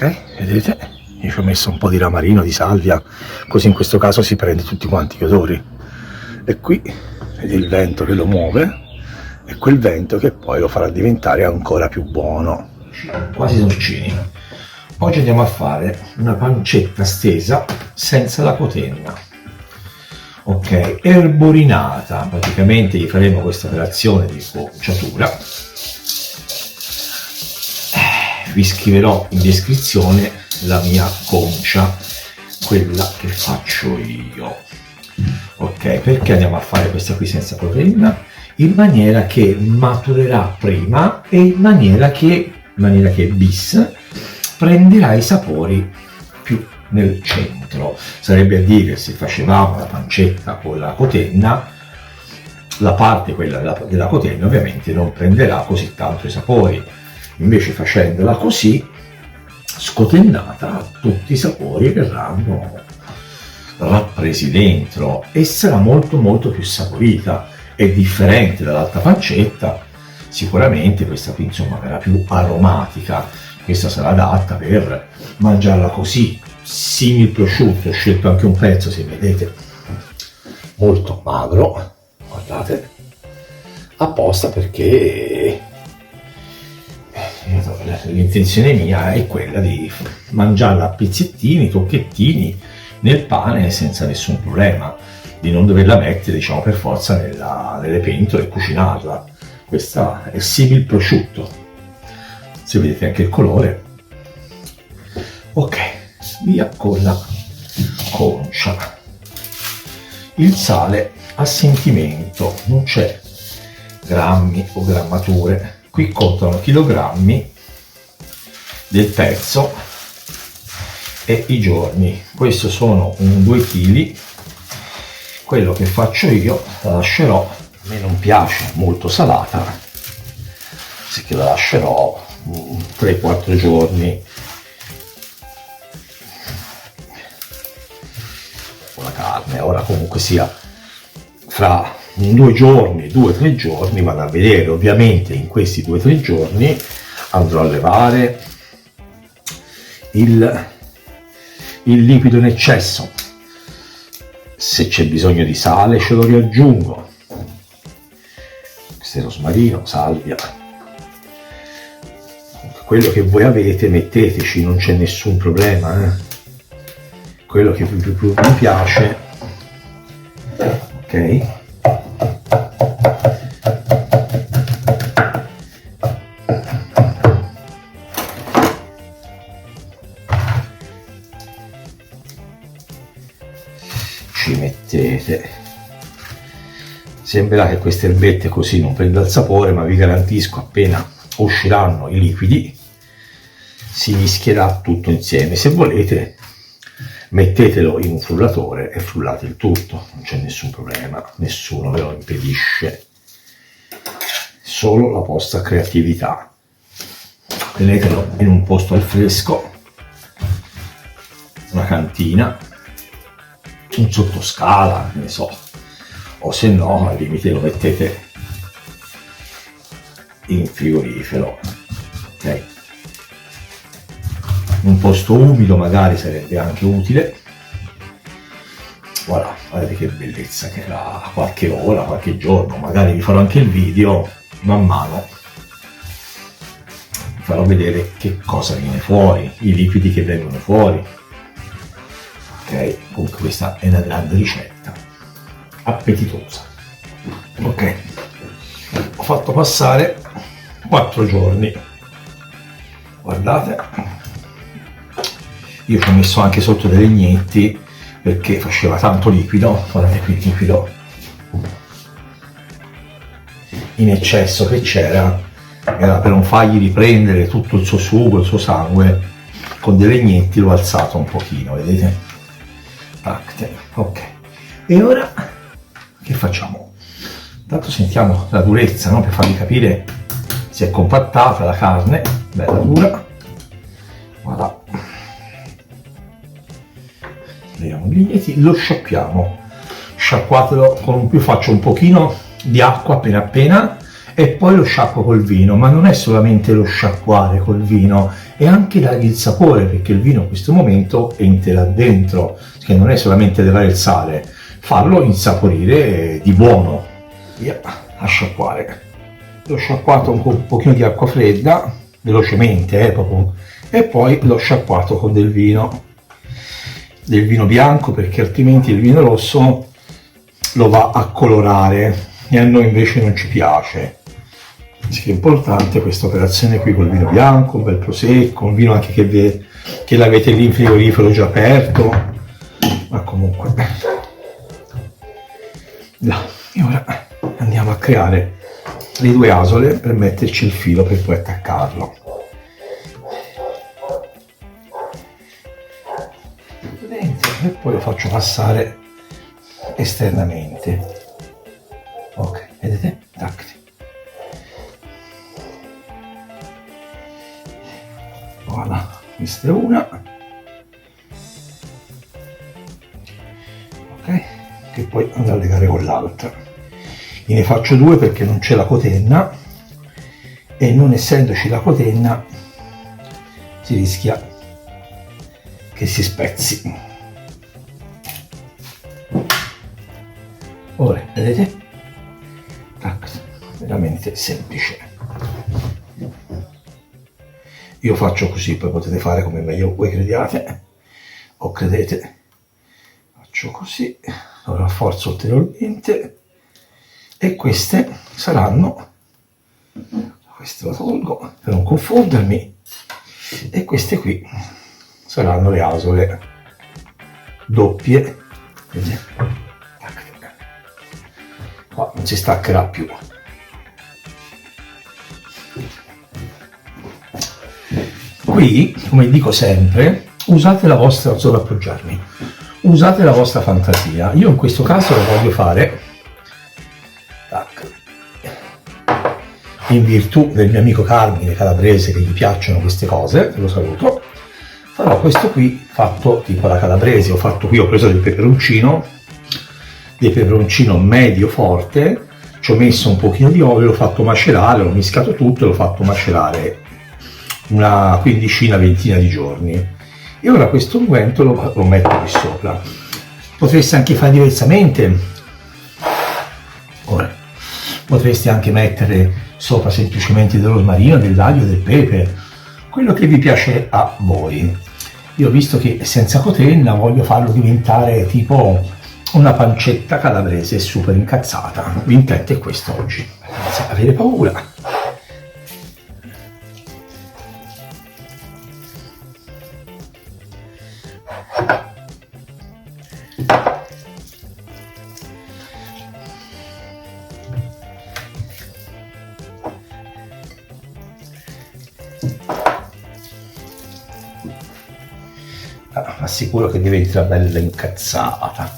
Ok, vedete? Io ci ho messo un po' di ramarino, di salvia, così in questo caso si prende tutti quanti gli odori. E qui vedi il vento che lo muove, e quel vento che poi lo farà diventare ancora più buono. Quasi dolcini. Oggi andiamo a fare una pancetta stesa senza la cotenna. Ok, erborinata, praticamente gli faremo questa operazione di conciatura. Vi scriverò in descrizione la mia concia, quella che faccio io. Ok, perché andiamo a fare questa qui senza proteina? In maniera che maturerà prima e in maniera che bis prenderà i sapori più nel centro. Sarebbe a dire, se facevamo la pancetta con la cotenna, la parte quella della cotenna ovviamente non prenderà così tanto i sapori, invece facendola così scotennata tutti i sapori verranno rappresi dentro e sarà molto molto più saporita. È differente dall'altra pancetta, sicuramente questa qui insomma verrà più aromatica, questa sarà adatta per mangiarla così, simil prosciutto. Ho scelto anche un pezzo, se vedete, molto magro, guardate, apposta perché l'intenzione mia è quella di mangiarla a pezzettini, tocchettini nel pane senza nessun problema, di non doverla mettere, diciamo, per forza nelle pentole e cucinarla. Questa è simil prosciutto, se vedete anche il colore. Ok, via con la concia. Il sale a sentimento, non c'è grammi o grammature, qui contano chilogrammi del pezzo e i giorni. Questo sono 2 kg. Quello che faccio io, la lascerò, a me non piace molto salata, sì che la lascerò 3-4 giorni con la carne. Ora comunque sia, fra 2 giorni, 2-3 giorni vado a vedere. Ovviamente in questi 2-3 giorni andrò a levare il liquido in eccesso. Se c'è bisogno di sale ce lo riaggiungo. Questo è rosmarino, salvia, quello che voi avete metteteci, non c'è nessun problema, quello che più vi piace. Ok, ci mettete. Sembrerà che queste erbette così non prenda il sapore, ma vi garantisco, appena usciranno i liquidi si mischierà tutto insieme. Se volete mettetelo in un frullatore e frullate il tutto, non c'è nessun problema, nessuno ve lo impedisce, solo la vostra creatività. Tenetelo in un posto al fresco, una cantina, un sottoscala, ne so, o se no al limite lo mettete in frigorifero, ok? Un posto umido magari sarebbe anche utile. Voilà, guardate che bellezza, che tra qualche ora, qualche giorno, magari vi farò anche il video man mano, vi farò vedere che cosa viene fuori, i liquidi che vengono fuori. Ok, comunque questa è una grande ricetta, appetitosa. Ok, ho fatto passare 4 giorni, guardate, io ci ho messo anche sotto dei legnetti perché faceva tanto liquido. Guardate qui il liquido in eccesso che c'era, era per non fargli riprendere tutto il suo sugo, il suo sangue. Con dei legnetti l'ho alzato un pochino, vedete? Ok, e ora che facciamo? Intanto sentiamo la durezza, no? Per farvi capire, si è compattata la carne, bella dura. Voilà, leviamo gli ligneti, lo sciacquiamo, sciacquatelo con un più, faccio un pochino di acqua appena e poi lo sciacquo col vino, ma non è solamente lo sciacquare col vino, e anche dargli il sapore, perché il vino in questo momento entra dentro, che non è solamente levare il sale, farlo insaporire di buono. Via, a sciacquare. L'ho sciacquato con un pochino di acqua fredda, velocemente proprio, e poi l'ho sciacquato con del vino bianco, perché altrimenti il vino rosso lo va a colorare e a noi invece non ci piace. Sì, è importante questa operazione qui col vino bianco, un bel prosecco, un vino anche che l'avete lì in frigorifero già aperto, ma comunque là. E ora andiamo a creare le due asole per metterci il filo per poi attaccarlo. Dentro, e poi lo faccio passare esternamente. Ok, vedete? Tac. Voilà, questa è una. Ok, che poi andrò a legare con l'altra. Io ne faccio due perché non c'è la cotenna, e non essendoci la cotenna si rischia che si spezzi. Ora, vedete? Tac, veramente semplice. Io faccio così, poi potete fare come meglio voi crediate o credete. Faccio così, lo rafforzo ulteriormente, e queste saranno, questo lo tolgo per non confondermi, e queste qui saranno le asole doppie. Vedete? Qua non si staccherà più. Qui, come dico sempre, usate la vostra, non solo appoggiarmi, usate la vostra fantasia. Io in questo caso lo voglio fare, in virtù del mio amico Carmine Calabrese, che gli piacciono queste cose, lo saluto, farò questo qui fatto tipo alla calabrese. Ho preso del peperoncino medio forte, ci ho messo un pochino di olio, l'ho fatto macerare, l'ho mischiato tutto e l'ho fatto macerare una quindicina, ventina di giorni. E ora questo unguento lo metto qui sopra. Potreste anche fare diversamente. Ora, potreste anche mettere sopra semplicemente dello rosmarino, dell'aglio, del pepe, quello che vi piace a voi. Io ho visto che senza cotenna voglio farlo diventare tipo una pancetta calabrese super incazzata. L'intento è questo oggi, senza avere paura. Assicuro che diventerà bella incazzata.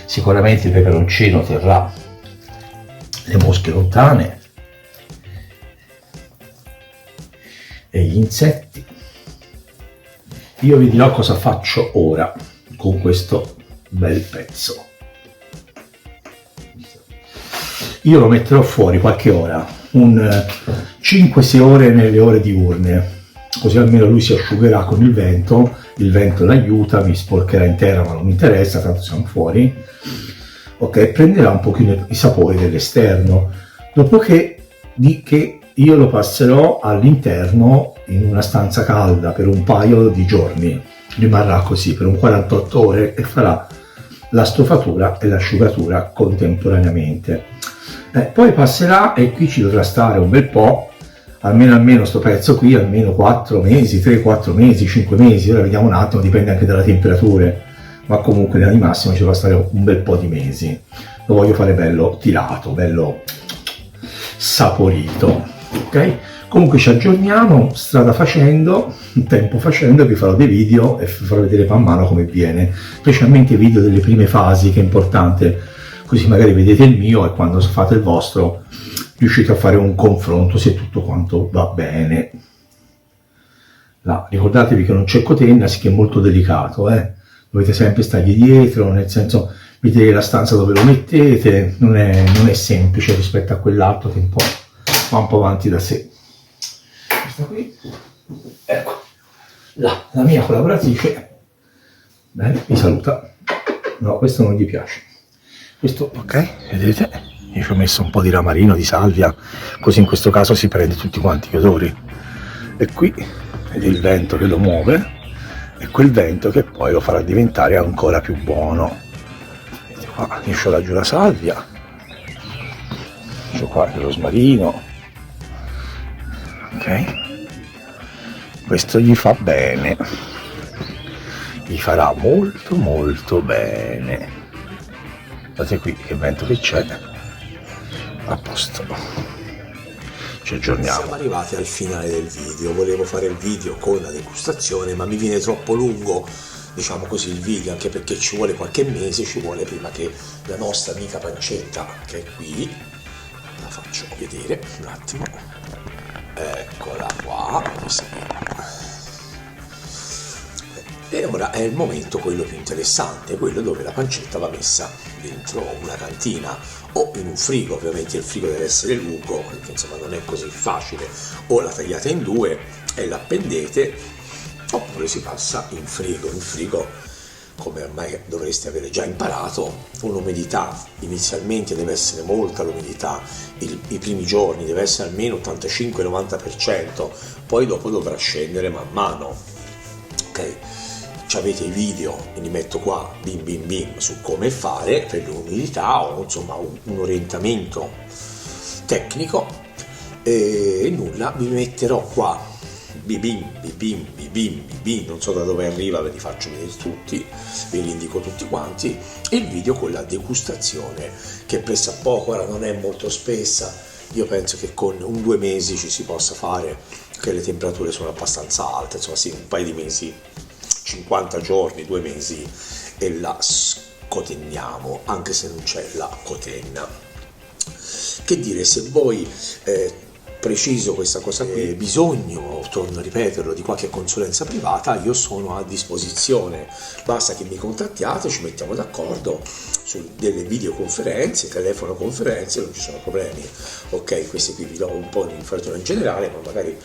Sicuramente il peperoncino terrà le mosche lontane e gli insetti. Io vi dirò cosa faccio ora con questo bel pezzo. Io lo metterò fuori qualche ora, un 5-6 ore nelle ore diurne, così almeno lui si asciugherà con il vento l'aiuta, mi sporcherà in terra ma non mi interessa, tanto siamo fuori. Ok, prenderà un pochino i sapori dell'esterno, dopodiché io lo passerò all'interno in una stanza calda per un paio di giorni, rimarrà così per un 48 ore e farà la stufatura e l'asciugatura contemporaneamente. Poi passerà e qui ci dovrà stare un bel po', almeno sto pezzo qui, almeno 4 mesi, 3-4 mesi, 5 mesi, ora vediamo un attimo, dipende anche dalle temperature, ma comunque di massimo ci dovrà stare un bel po' di mesi. Lo voglio fare bello tirato, bello saporito, ok? Comunque ci aggiorniamo strada facendo, tempo facendo, e vi farò dei video e vi farò vedere man mano come viene, specialmente i video delle prime fasi, che è importante, così magari vedete il mio e quando fate il vostro riuscite a fare un confronto se tutto quanto va bene. Ricordatevi che non c'è cotenna, sì, che è molto delicato, dovete sempre stargli dietro, nel senso vedere la stanza dove lo mettete, non è semplice rispetto a quell'altro che va un po' avanti da sé. Questa qui, ecco, la mia collaboratrice, bene, vi saluta. No, questo non gli piace. Questo, ok, vedete? Io ci ho messo un po' di ramarino, di salvia, così in questo caso si prende tutti quanti gli odori. E qui vedete il vento che lo muove, e quel vento che poi lo farà diventare ancora più buono. Vedete qua, io ho laggiù la salvia, ho qua il rosmarino, ok? Questo gli fa bene, gli farà molto molto bene. Guardate qui che vento che c'è, a posto. Ci aggiorniamo. Siamo arrivati al finale del video. Volevo fare il video con la degustazione, ma mi viene troppo lungo, diciamo così, il video, anche perché ci vuole qualche mese, ci vuole prima che la nostra amica pancetta, che è qui, la faccio vedere un attimo, eccola qua, e ora è il momento quello più interessante, quello dove la pancetta va messa dentro una cantina o in un frigo. Ovviamente il frigo deve essere lungo, perché insomma non è così facile, o la tagliate in due e la appendete, oppure si passa in frigo, come ormai dovreste avere già imparato, un'umidità, inizialmente deve essere molta l'umidità, i primi giorni deve essere almeno 85-90%, poi dopo dovrà scendere man mano, ok? Avete i video, li metto qua, bim bim bim, su come fare per l'umidità, o insomma un orientamento tecnico, e nulla, vi metterò qua, bim bim bim, non so da dove arriva, ve li faccio vedere tutti, ve li indico tutti quanti, e il video con la degustazione, che pressappoco, ora non è molto spessa, io penso che con 2 mesi ci si possa fare, che le temperature sono abbastanza alte, insomma sì, un paio di mesi, 50 giorni, 2 mesi, e la scoteniamo, anche se non c'è la cotenna. Che dire, se voi preciso questa cosa qui, bisogno, torno a ripeterlo, di qualche consulenza privata, io sono a disposizione, basta che mi contattiate, ci mettiamo d'accordo su delle videoconferenze, telefonoconferenze, non ci sono problemi, ok? Questi qui vi do un po' di informazione in generale, ma magari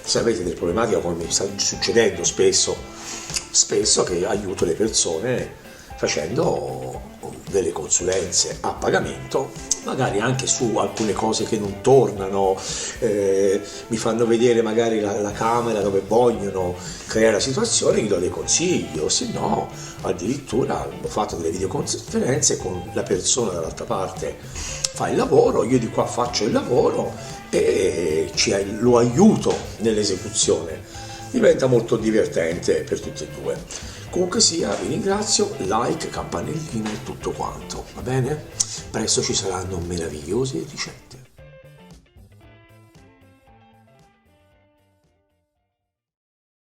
se avete delle problematiche, come mi sta succedendo spesso che aiuto le persone facendo delle consulenze a pagamento, magari anche su alcune cose che non tornano, mi fanno vedere magari la camera dove vogliono creare la situazione, gli do dei consigli, o se no addirittura ho fatto delle videoconferenze con la persona dall'altra parte, fa il lavoro, io di qua faccio il lavoro e lo aiuto nell'esecuzione. Diventa molto divertente per tutti e due. Comunque sia, vi ringrazio, like, campanellina e tutto quanto, va bene? Presto ci saranno meravigliose ricette.